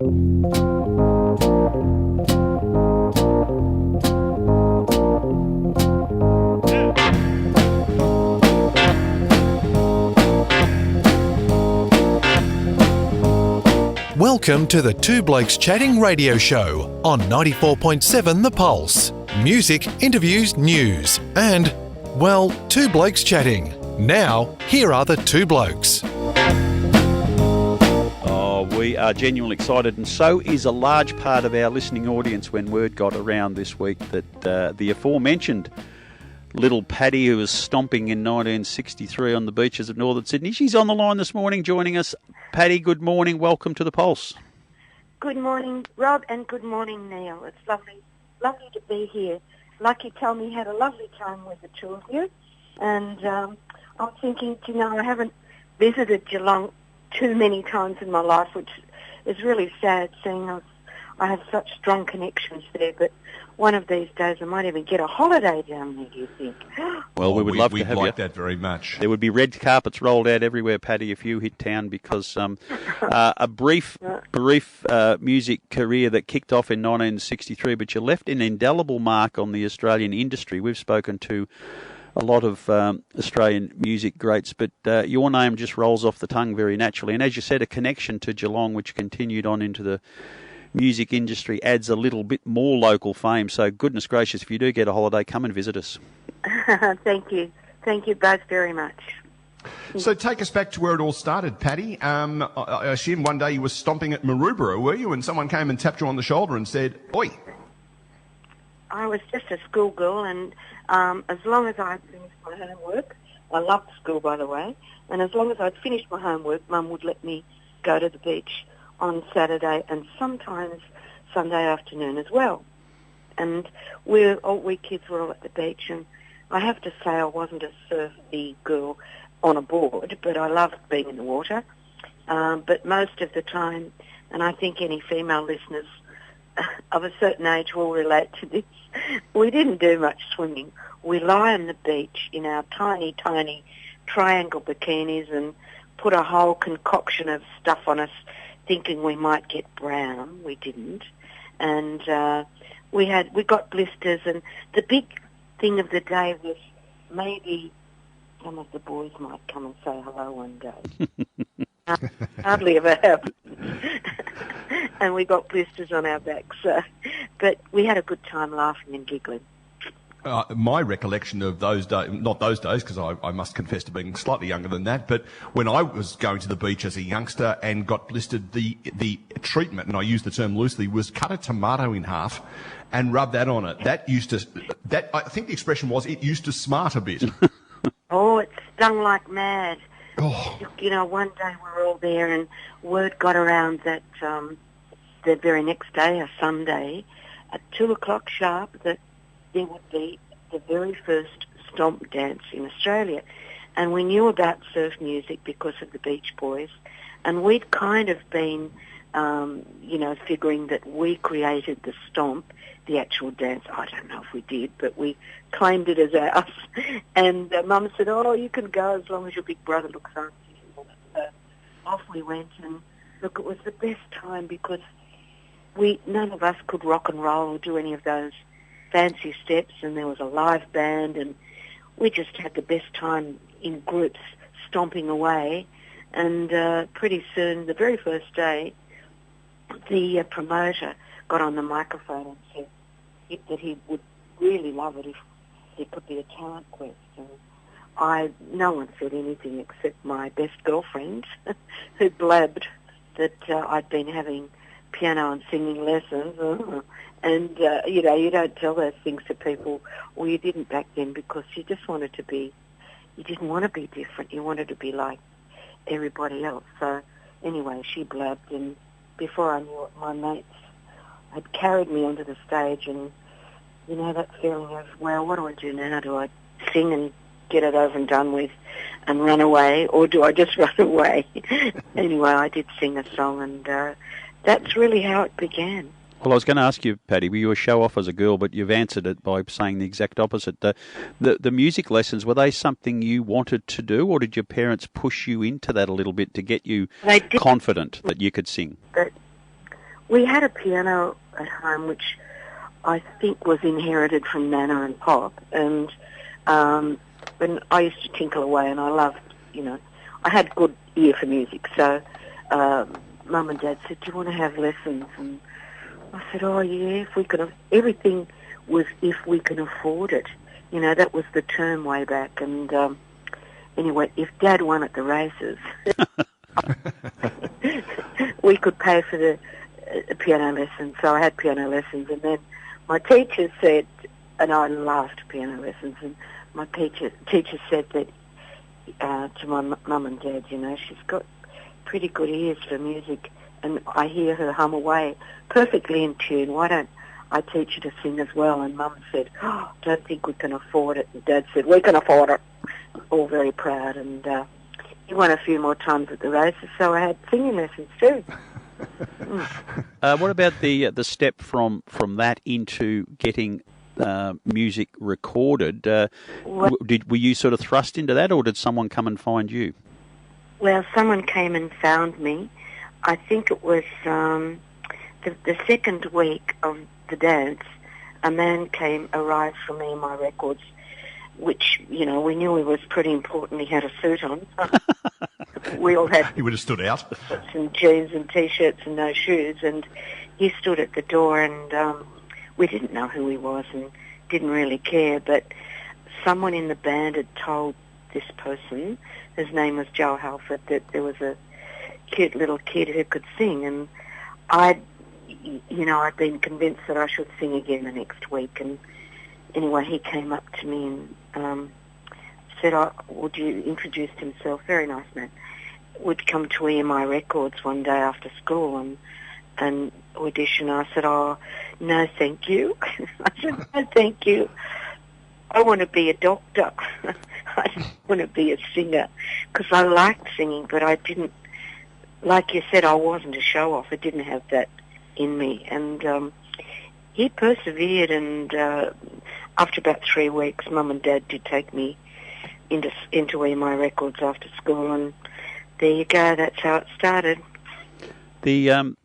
Welcome to the Two Blokes Chatting radio show on 94.7 The Pulse. Music, interviews, news and, well, Two Blokes Chatting. Now, here are the two blokes. We are genuinely excited, and so is a large part of our listening audience when word got around this week that the aforementioned little Pattie, who was stomping in 1963 on the beaches of northern Sydney, she's on the line this morning joining us. Pattie, good morning. Welcome to the Pulse. Good morning, Rob, and good morning, Neil. It's lovely to be here. Like you tell me, had a lovely time with the two of you, and I'm thinking, I haven't visited Geelong too many times in my life, which is really sad, seeing as I have such strong connections there. But one of these days I might even get a holiday down there, do you think? Well, we would love to have you. We'd like that very much. There would be red carpets rolled out everywhere, Pattie, if you hit town, because a brief music career that kicked off in 1963, but you left an indelible mark on the Australian industry. We've spoken to a lot of Australian music greats, but your name just rolls off the tongue very naturally. And as you said, a connection to Geelong, which continued on into the music industry, adds a little bit more local fame. So goodness gracious, if you do get a holiday, come and visit us. Thank you. Thank you both very much. So take us back to where it all started, Pattie. I assume one day you were stomping at Maroubra, were you? And someone came and tapped you on the shoulder and said, "Oi." I was just a schoolgirl, and as long as I'd finished my homework, I loved school, by the way, and as long as I'd finished my homework, Mum would let me go to the beach on Saturday and sometimes Sunday afternoon as well. And we kids were all at the beach, and I have to say I wasn't a surfy girl on a board, but I loved being in the water. But most of the time, and I think any female listeners of a certain age will relate to this, we didn't do much swimming. We lie on the beach in our tiny, tiny triangle bikinis and put a whole concoction of stuff on us thinking we might get brown. We didn't. And we got blisters, and the big thing of the day was maybe some of the boys might come and say hello one day. Hardly ever happened. And we got blisters on our backs. But we had a good time laughing and giggling. My recollection of those days, not those days, because I must confess to being slightly younger than that, but when I was going to the beach as a youngster and got blistered, the treatment, and I use the term loosely, was cut a tomato in half and rub that on it. I think the expression was, it used to smart a bit. Oh, it stung like mad. Oh. One day we were all there and word got around that the very next day, a Sunday, at 2 o'clock sharp, that there would be the very first stomp dance in Australia. And we knew about surf music because of the Beach Boys, and we'd kind of been, figuring that we created the stomp, the actual dance. I don't know if we did, but we claimed it as ours. And Mum said, "Oh, you can go as long as your big brother looks after you." So off we went, and look, it was the best time because none of us could rock and roll or do any of those fancy steps, and there was a live band, and we just had the best time in groups stomping away. And pretty soon, the very first day, the promoter got on the microphone and said that he would really love it if there could be a talent quest. And no one said anything except my best girlfriend, who blabbed that I'd been having piano and singing lessons. And, you don't tell those things to people, or you didn't back then, because you just wanted to be, you didn't want to be different. You wanted to be like everybody else. So anyway, she blabbed, and before I knew it, my mates had carried me onto the stage, and, that feeling of, well, what do I do now? Do I sing and get it over and done with and run away, or do I just run away? Anyway, I did sing a song, and that's really how it began. Well, I was going to ask you, Pattie, were you a show-off as a girl, but you've answered it by saying the exact opposite. The music lessons, were they something you wanted to do, or did your parents push you into that a little bit to get you confident that you could sing? We had a piano at home, which I think was inherited from Nana and Pop, and when I used to tinkle away, and I loved, I had good ear for music, so Mum and Dad said, do you want to have lessons? And I said, oh yeah, if we could, everything was if we can afford it. That was the term way back, and anyway, if Dad won at the races, we could pay for the piano lessons, so I had piano lessons, and then my teacher said, and I loved piano lessons, and my teacher said that to my mum and dad, she's got pretty good ears for music, and I hear her hum away perfectly in tune. Why don't I teach her to sing as well? And Mum said, oh, don't think we can afford it. And Dad said, we can afford it. All very proud, and he won a few more times at the races, so I had singing lessons too. What about the step from that into getting music recorded? Were you sort of thrust into that, or did someone come and find you? Well, someone came and found me. I think it was the second week of the dance. A man arrived for me in my records, which, we knew he was pretty important. He had a suit on. We all had... He would have stood out. Some jeans and T-shirts and no shoes, and he stood at the door, and we didn't know who he was and didn't really care, but someone in the band had told this person, his name was Joe Halford, that there was a cute little kid who could sing, and I'd been convinced that I should sing again the next week, and anyway, he came up to me and said, would you introduce himself, very nice man, would come to EMI Records one day after school and audition. I said, oh, no thank you. I said, no thank you. I want to be a doctor. I didn't want to be a singer, because I liked singing, but I didn't, like you said, I wasn't a show-off. I didn't have that in me. And he persevered, and after about 3 weeks, Mum and Dad did take me into EMI Records after school, and there you go, that's how it started. The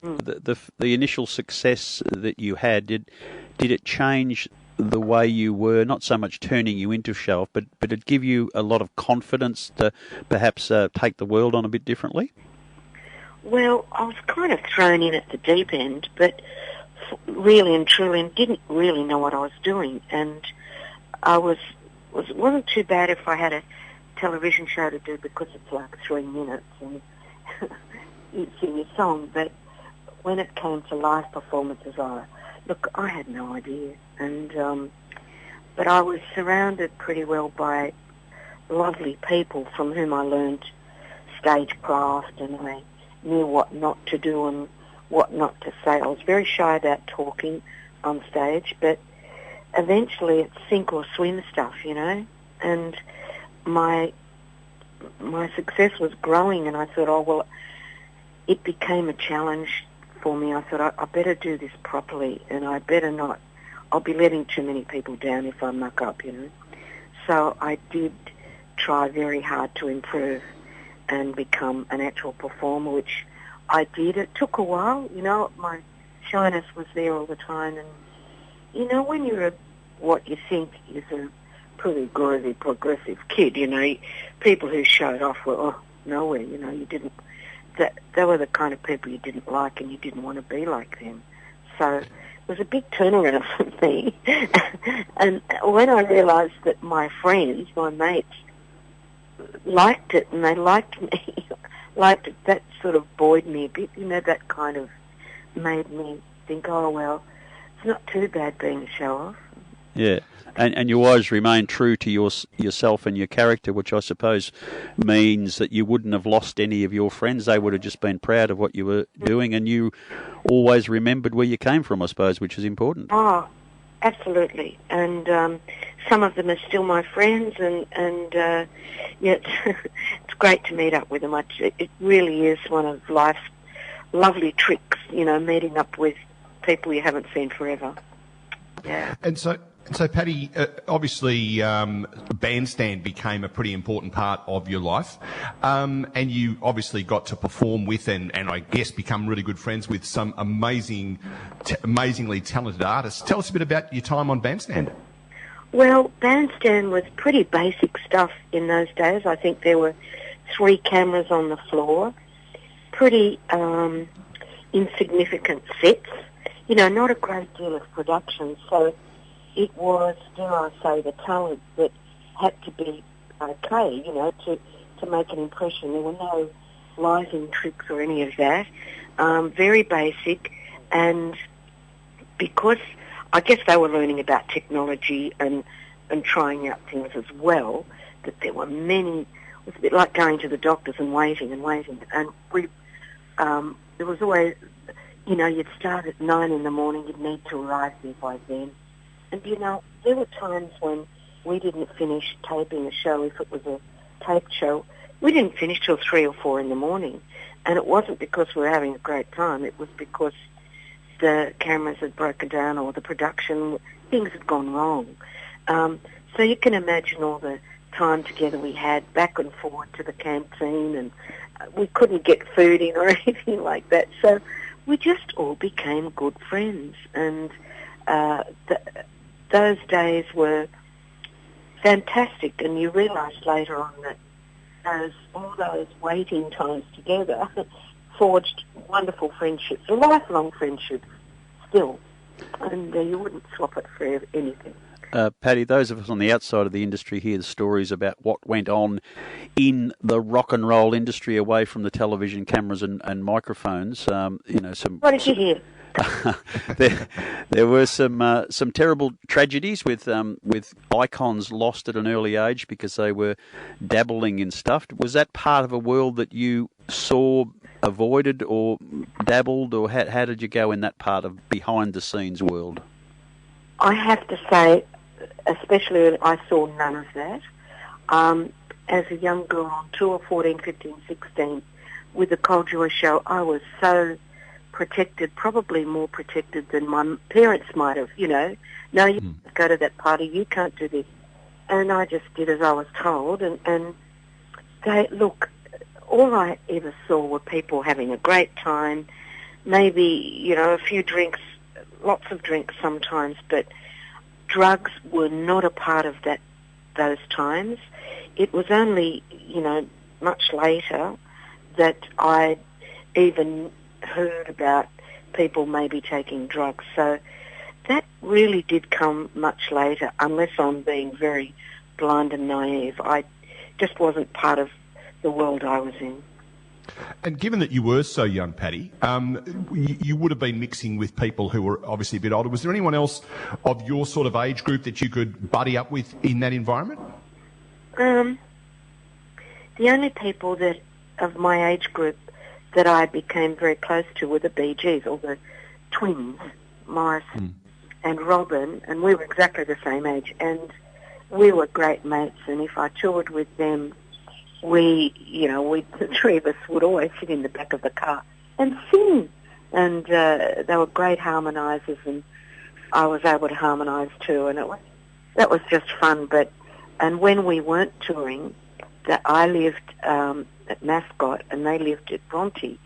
initial success that you had, did it change the way you were, not so much turning you into show-off, but it give you a lot of confidence to perhaps take the world on a bit differently? Well, I was kind of thrown in at the deep end, but really and truly, and didn't really know what I was doing, and I wasn't too bad if I had a television show to do, because it's like 3 minutes and you sing your song, but when it came to live performances, I had no idea, and but I was surrounded pretty well by lovely people from whom I learned stagecraft, and I knew what not to do and what not to say. I was very shy about talking on stage, but eventually it's sink or swim stuff, and my success was growing, and I thought, oh, well, it became a challenge for me. I thought, I better do this properly, and I better not. I'll be letting too many people down if I muck up, So I did try very hard to improve and become an actual performer, which I did. It took a while, my shyness was there all the time, and, when you're what you think is a pretty groovy, progressive kid, people who showed off were nowhere, you didn't, they were the kind of people you didn't like, and you didn't want to be like them. So it was a big turnaround for me. And when I realised that my friends, my mates, liked it, and they liked me, liked it, that sort of buoyed me a bit, that kind of made me think, oh, well, it's not too bad being a show-off. Yeah, and you always remain true to yourself and your character, which I suppose means that you wouldn't have lost any of your friends. They would have just been proud of what you were doing, and you always remembered where you came from, I suppose, which is important. Oh, absolutely. And some of them are still my friends, and yeah, it's great to meet up with them. It really is one of life's lovely tricks, meeting up with people you haven't seen forever. Yeah. And so And so, Pattie, obviously, bandstand became a pretty important part of your life, and you obviously got to perform with and I guess become really good friends with some amazingly talented artists. Tell us a bit about your time on bandstand. Well, bandstand was pretty basic stuff in those days. I think there were 3 cameras on the floor, pretty insignificant sets, not a great deal of production, so it was, dare I say, the talent that had to be okay, to make an impression. There were no lighting tricks or any of that. Very basic, and because I guess they were learning about technology and trying out things as well, that there were many. It was a bit like going to the doctors and waiting. And we, there was always, you'd start at 9 in the morning, you'd need to arrive there by then. And, there were times when we didn't finish taping a show, if it was a taped show. We didn't finish till 3 or 4 in the morning. And it wasn't because we were having a great time. It was because the cameras had broken down or the production, things had gone wrong. So you can imagine all the time together we had back and forward to the canteen, and we couldn't get food in or anything like that. So we just all became good friends. And those days were fantastic, and you realised later on that all those waiting times together forged wonderful friendships, lifelong friendships still, and you wouldn't swap it for anything. Pattie, those of us on the outside of the industry hear the stories about what went on in the rock and roll industry away from the television cameras and microphones. Some. What did you hear? there were some terrible tragedies with icons lost at an early age because they were dabbling in stuff. Was that part of a world that you saw, avoided, or dabbled, or how did you go in that part of behind the scenes world? I have to say, especially I saw none of that. As a young girl on tour, 14, 15, 16, with the Cold Joy show, I was so protected, probably more protected than my parents might have, No, you can't go to that party, you can't do this. And I just did as I was told, and they, look, all I ever saw were people having a great time, maybe, a few drinks, lots of drinks sometimes, but drugs were not a part of those times. It was only, much later that I even heard about people maybe taking drugs. So that really did come much later, unless I'm being very blind and naive. I just wasn't part of the world I was in. And given that you were so young, Pattie, you would have been mixing with people who were obviously a bit older. Was there anyone else of your sort of age group that you could buddy up with in that environment? The only people that of my age group that I became very close to were the Bee Gees, or the twins, Morrison and Robin, and we were exactly the same age, and we were great mates, and if I toured with them, the 3 of us would always sit in the back of the car and sing, and they were great harmonisers, and I was able to harmonise too, and that was just fun. And when we weren't touring, I lived at Mascot, and they lived at Bronte,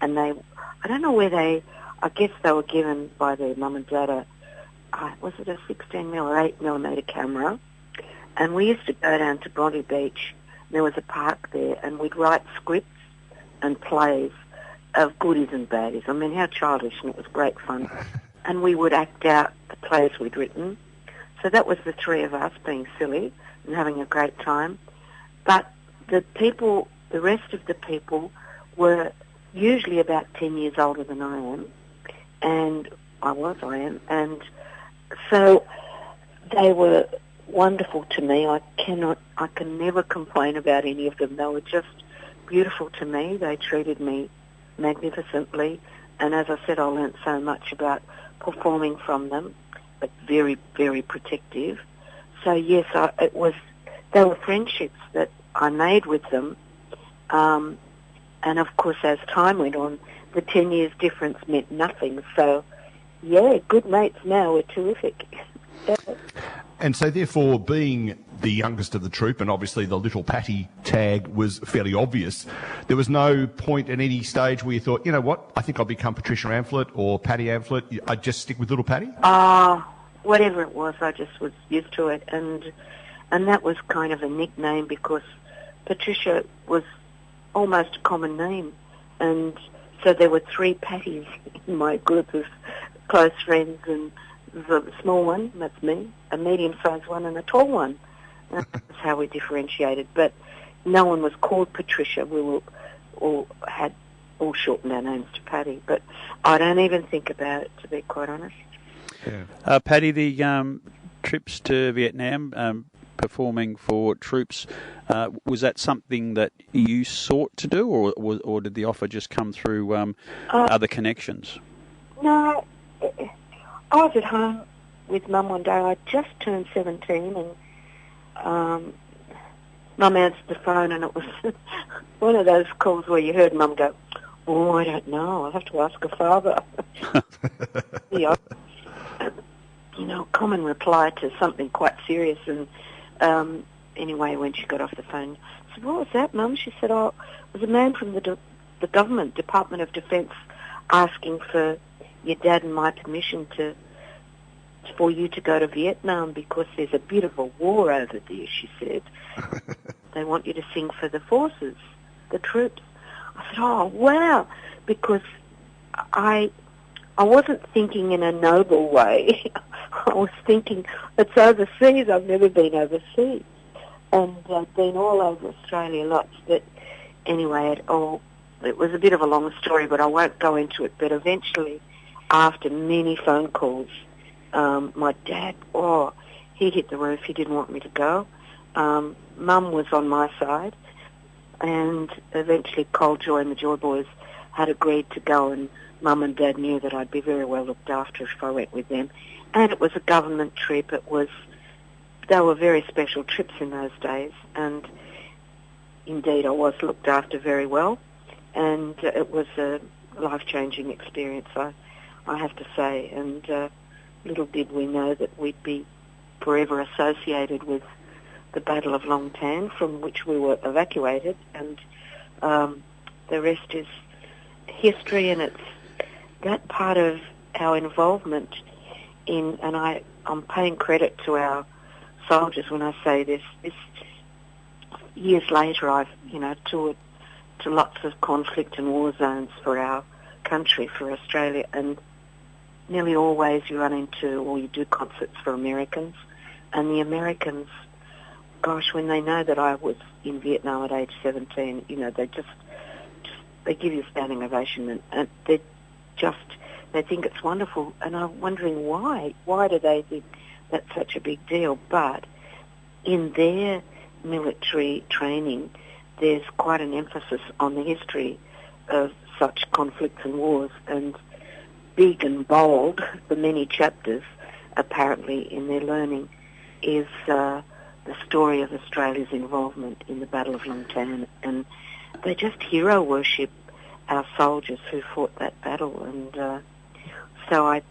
and I don't know where I guess they were given by their mum and dad was it a 16mm or 8mm camera, and we used to go down to Bronte Beach. There was a park there, and we'd write scripts and plays of goodies and baddies. I mean, how childish, and it was great fun. And we would act out the plays we'd written. So that was the 3 of us being silly and having a great time. But the rest of the people were usually about 10 years older than I am, and I am, and so they were wonderful to me. I can never complain about any of them. They were just beautiful to me. They treated me magnificently, and as I said, I learnt so much about performing from them, but very, very protective. So yes, they were friendships that I made with them, and of course, as time went on, the 10 years difference meant nothing. So, yeah, good mates now. We're terrific. And so, therefore, being the youngest of the troop, and obviously the little Pattie tag was fairly obvious, there was no point at any stage where you thought, you know what, I think I'll become Patricia Amphlett or Pattie Amphlett. I'd just stick with little Pattie? Whatever it was, I just was used to it. And that was kind of a nickname because Patricia was almost a common name. And so there were 3 Patties in my group of close friends, and the small one, that's me, a medium-sized one, and a tall one. That's how we differentiated. But no one was called Patricia. We were all shortened our names to Pattie. But I don't even think about it, to be quite honest. Yeah. Pattie, the trips to Vietnam, performing for troops, was that something that you sought to do, or did the offer just come through other connections? No, I was at home with Mum one day. I just turned 17, and Mum answered the phone, and it was one of those calls where you heard Mum go, "Oh, I don't know. I'll have to ask her father." Yeah. Common reply to something quite serious. And anyway, when she got off the phone, I said, "What was that, Mum?" She said, "Oh, it was a man from the government, Department of Defence, asking for your dad and my permission for you to go to Vietnam because there's a bit of a war over there," she said. "They want you to sing for the forces, the troops." I said, "Oh, wow," because I wasn't thinking in a noble way. I was thinking, it's overseas. I've never been overseas. And I've been all over Australia lots. But anyway, it was a bit of a long story, but I won't go into it. But eventually, after many phone calls, my dad, he hit the roof. He didn't want me to go. Mum was on my side. And eventually Cold Joy and the Joy Boys had agreed to go, and Mum and Dad knew that I'd be very well looked after if I went with them. And it was a government trip. They were very special trips in those days, and indeed I was looked after very well, and it was a life-changing experience, I have to say. And little did we know that we'd be forever associated with the Battle of Long Tan, from which we were evacuated, and the rest is history. And it's that part of our involvement in, and I'm paying credit to our soldiers when I say this. Years later, I've toured to lots of conflict and war zones for our country, for Australia, and nearly always you run into, or you do concerts for Americans, and the Americans, gosh, when they know that I was in Vietnam at age 17, they give you a standing ovation, and they think it's wonderful, and I'm wondering why. Why do they think that's such a big deal? But in their military training, there's quite an emphasis on the history of such conflicts and wars, and big and bold, the many chapters apparently in their learning, is the story of Australia's involvement in the Battle of Long Tan, and they just hero worship our soldiers who fought that battle. And so I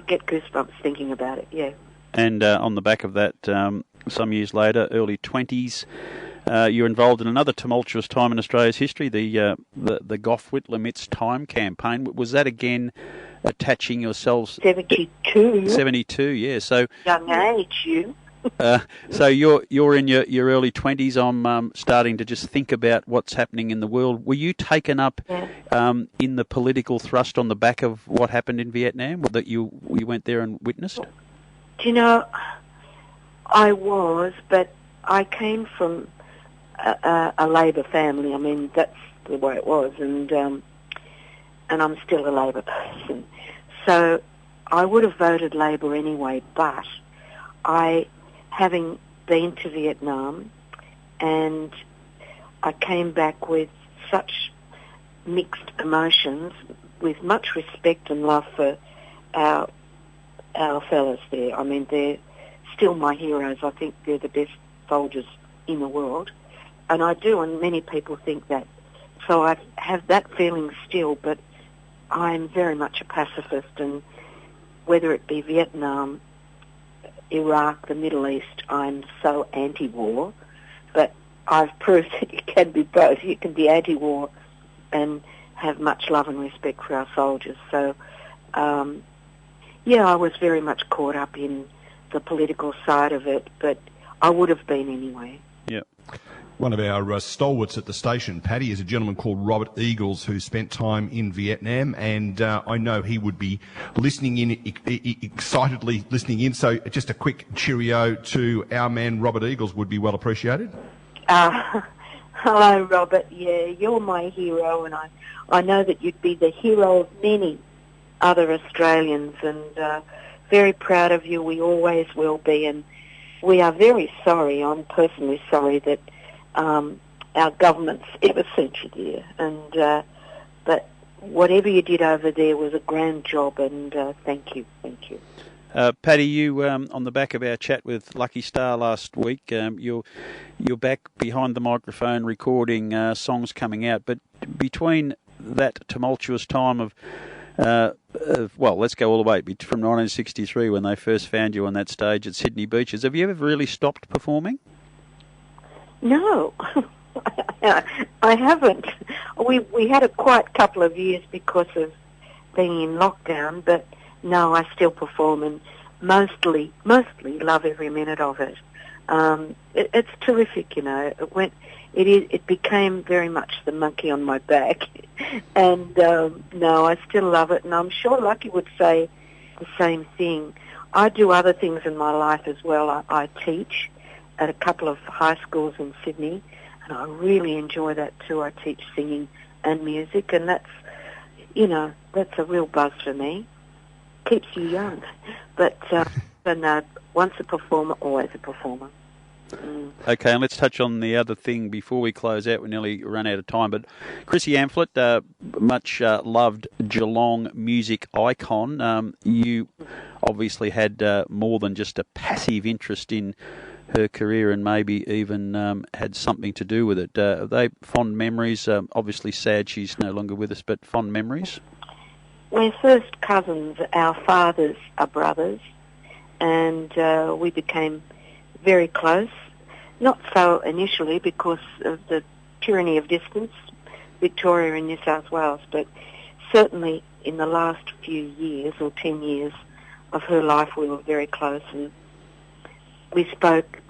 get goosebumps thinking about it, yeah. And on the back of that, some years later, early 20s, you're involved in another tumultuous time in Australia's history, the Gough Whitlam It's Time campaign. Was that again attaching yourselves? 72. 72, yeah. So young age, you. So you're in your early 20s. I'm starting to just think about what's happening in the world. Were you taken up in the political thrust on the back of what happened in Vietnam, that you went there and witnessed? Do you know, I was, but I came from a Labor family. I mean, that's the way it was, and I'm still a Labor person. So I would have voted Labor anyway, but having been to Vietnam, and I came back with such mixed emotions, with much respect and love for our fellas there. I mean, they're still my heroes. I think they're the best soldiers in the world, and I do, and many people think that. So I have that feeling still, but I'm very much a pacifist, and whether it be Vietnam, Iraq, the Middle East, I'm so anti-war, but I've proved that you can be both. You can be anti-war and have much love and respect for our soldiers. So, I was very much caught up in the political side of it, but I would have been anyway. Yeah. One of our stalwarts at the station, Pattie, is a gentleman called Robert Eagles who spent time in Vietnam, and I know he would be listening in, excitedly listening in. So just a quick cheerio to our man Robert Eagles would be well appreciated. Hello, Robert. Yeah, you're my hero, and I know that you'd be the hero of many other Australians, and very proud of you. We always will be, and we are very sorry. I'm personally sorry that our government's ever sent you there, and but whatever you did over there was a grand job, and thank you. Pattie, you on the back of our chat with Lucky Star last week, you're back behind the microphone recording songs coming out, but between that tumultuous time of let's go all the way from 1963 when they first found you on that stage at Sydney Beaches, have you ever really stopped performing? No, I haven't. We had a quiet couple of years because of being in lockdown, but no, I still perform and mostly love every minute of it. It's terrific, you know. It became very much the monkey on my back, and no, I still love it, and I'm sure Lucky would say the same thing. I do other things in my life as well. I teach at a couple of high schools in Sydney, and I really enjoy that too. I teach singing and music, and that's a real buzz for me. Keeps you young, but no, once a performer, always a performer. Okay, and let's touch on the other thing before we close out. We nearly run out of time, but Chrissy Amphlett, much loved Geelong music icon. You obviously had more than just a passive interest in her career, and maybe even had something to do with it. Are they fond memories? Obviously sad she's no longer with us, but fond memories? We're first cousins. Our fathers are brothers, and we became very close. Not so initially because of the tyranny of distance, Victoria and New South Wales, but certainly in the last few years, or 10 years of her life, we were very close, and we spoke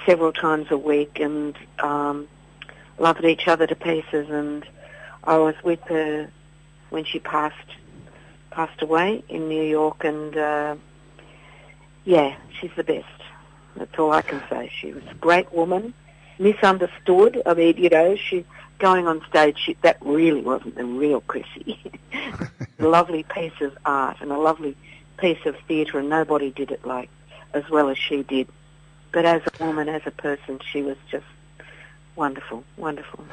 several times a week and loved each other to pieces. And I was with her when she passed away in New York, and she's the best. That's all I can say. She was a great woman, misunderstood. I mean, she going on stage, that really wasn't the real Chrissy. A lovely piece of art and a lovely piece of theatre, and nobody did it as well as she did. But as a woman, as a person, she was just wonderful, wonderful.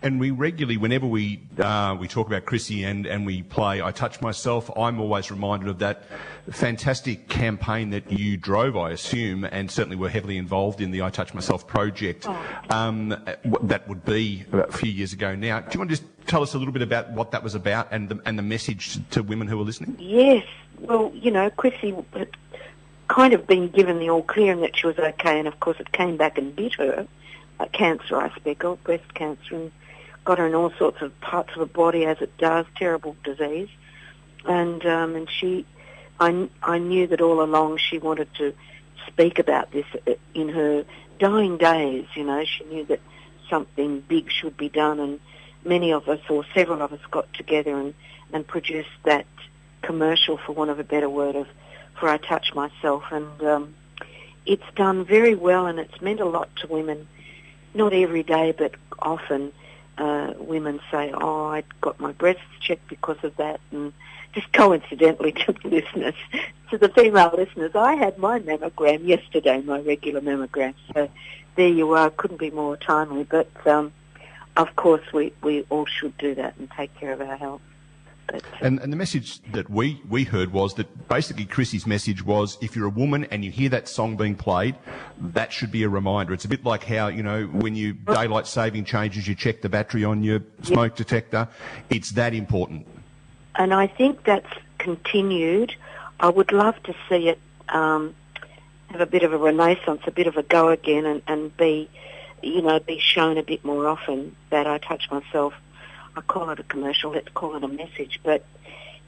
And we regularly, whenever we talk about Chrissy and we play I Touch Myself, I'm always reminded of that fantastic campaign that you drove, I assume, and certainly were heavily involved in the I Touch Myself project. That would be a few years ago now. Do you want to just tell us a little bit about what that was about and the message to women who are listening? Yes. Well, Chrissy had kind of been given the all clear and that she was okay, and of course it came back and bit her. Cancer, I speckled, breast cancer, and got her in all sorts of parts of her body, as it does, terrible disease. And I knew that all along she wanted to speak about this in her dying days. She knew that something big should be done, and many of us, or several of us, got together and produced that commercial, for want of a better word, for I Touch Myself. And it's done very well, and it's meant a lot to women. Not every day, but often. Women say, I got my breasts checked because of that, and just coincidentally to the female listeners, I had my mammogram yesterday, my regular mammogram, so there you are, couldn't be more timely, but of course we all should do that and take care of our health. But, and the message that we heard was that basically Chrissy's message was, if you're a woman and you hear that song being played, that should be a reminder. It's a bit like how, when you daylight saving changes, you check the battery on your smoke detector. It's that important. And I think that's continued. I would love to see it have a bit of a renaissance, a bit of a go again, and be shown a bit more often. That I Touch Myself, I call it a commercial, let's call it a message, but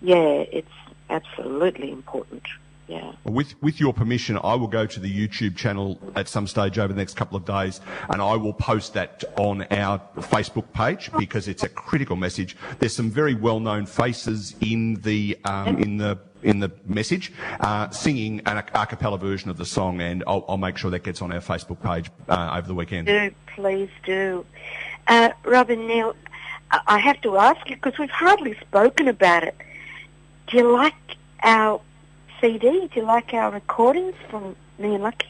yeah, it's absolutely important. Yeah. With your permission, I will go to the YouTube channel at some stage over the next couple of days, and I will post that on our Facebook page because it's a critical message. There's some very well-known faces in the message singing an a cappella version of the song, and I'll make sure that gets on our Facebook page over the weekend. Please do. Robin, Neil, I have to ask you because we've hardly spoken about it. Do you like our CD? Do you like our recordings from me and Lucky?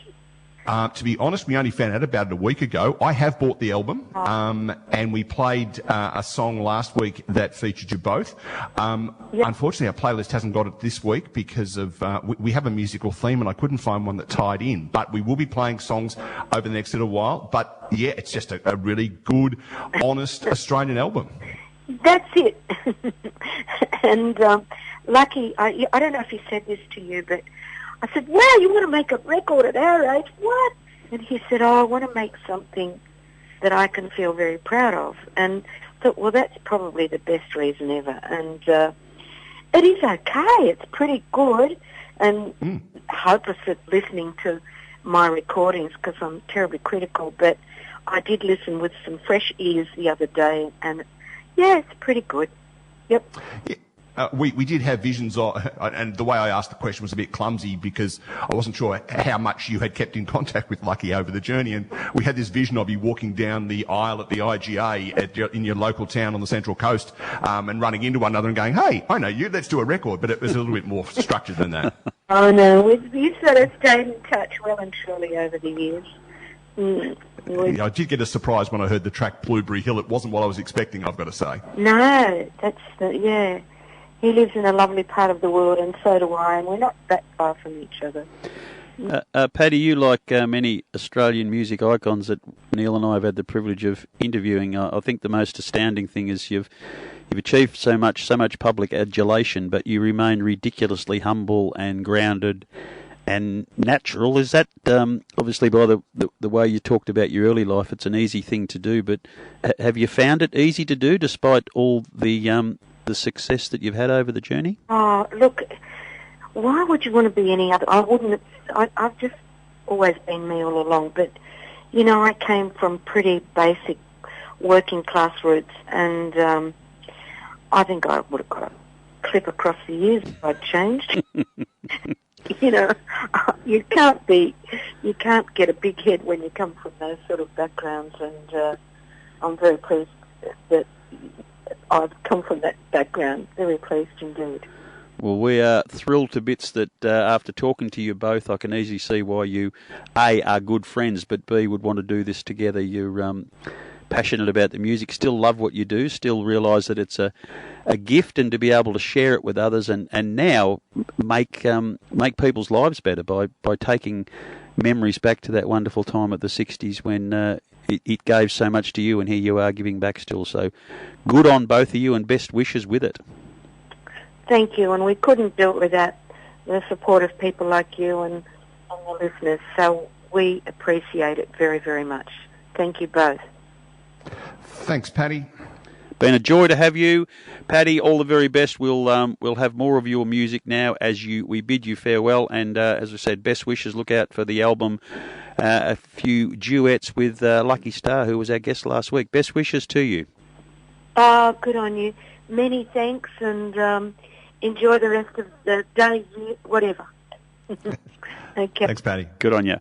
To be honest, we only found out about it a week ago. I have bought the album, and we played a song last week that featured you both. Unfortunately, our playlist hasn't got it this week because of we have a musical theme, and I couldn't find one that tied in. But we will be playing songs over the next little while. But yeah, it's just a really good, honest Australian album. That's it. And Lucky, I don't know if he said this to you, but I said, wow, you want to make a record at our age? What? And he said, I want to make something that I can feel very proud of. And I thought, well, that's probably the best reason ever. And it is okay. It's pretty good. And hopeless at listening to my recordings because I'm terribly critical. But I did listen with some fresh ears the other day. And, yeah, it's pretty good. Yep. Yeah. We did have visions of, and the way I asked the question was a bit clumsy because I wasn't sure how much you had kept in contact with Lucky over the journey, and we had this vision of you walking down the aisle at the IGA in your local town on the Central Coast and running into one another and going, hey, I know you, let's do a record, but it was a little bit more structured than that. Oh, no, we've sort of stayed in touch well and truly over the years. Yeah, I did get a surprise when I heard the track Blueberry Hill. It wasn't what I was expecting, I've got to say. No, yeah. He lives in a lovely part of the world, and so do I, and we're not that far from each other. Pattie, you like many Australian music icons that Neil and I have had the privilege of interviewing. I think the most astounding thing is you've achieved so much public adulation, but you remain ridiculously humble and grounded and natural. Is that obviously by the way you talked about your early life? It's an easy thing to do, but have you found it easy to do despite all the success that you've had over the journey? Oh, look, why would you want to be any other? I wouldn't. I've just always been me all along. But, I came from pretty basic working class roots, and I think I would have got a clip across the ears if I'd changed. You can't get a big head when you come from those sort of backgrounds, and I'm very pleased that I've come from that background. Very pleased indeed. Well, we are thrilled to bits that after talking to you both, I can easily see why you, A, are good friends, but B, would want to do this together. You're passionate about the music, still love what you do, still realise that it's a gift, and to be able to share it with others and now make people's lives better by taking memories back to that wonderful time of the 60s when it gave so much to you, and here you are giving back still. So good on both of you, and best wishes with it. Thank you, and we couldn't do it without the support of people like you and the listeners, so we appreciate it very, very much. Thank you both. Thanks, Pattie. Been a joy to have you, Pattie. All the very best. We'll have more of your music now as we bid you farewell, and as I said, best wishes. Look out for the album. A few duets with Lucky Star, who was our guest last week. Best wishes to you. Oh, good on you. Many thanks, and enjoy the rest of the day, year, whatever. Okay. Thanks, Pattie. Good on you.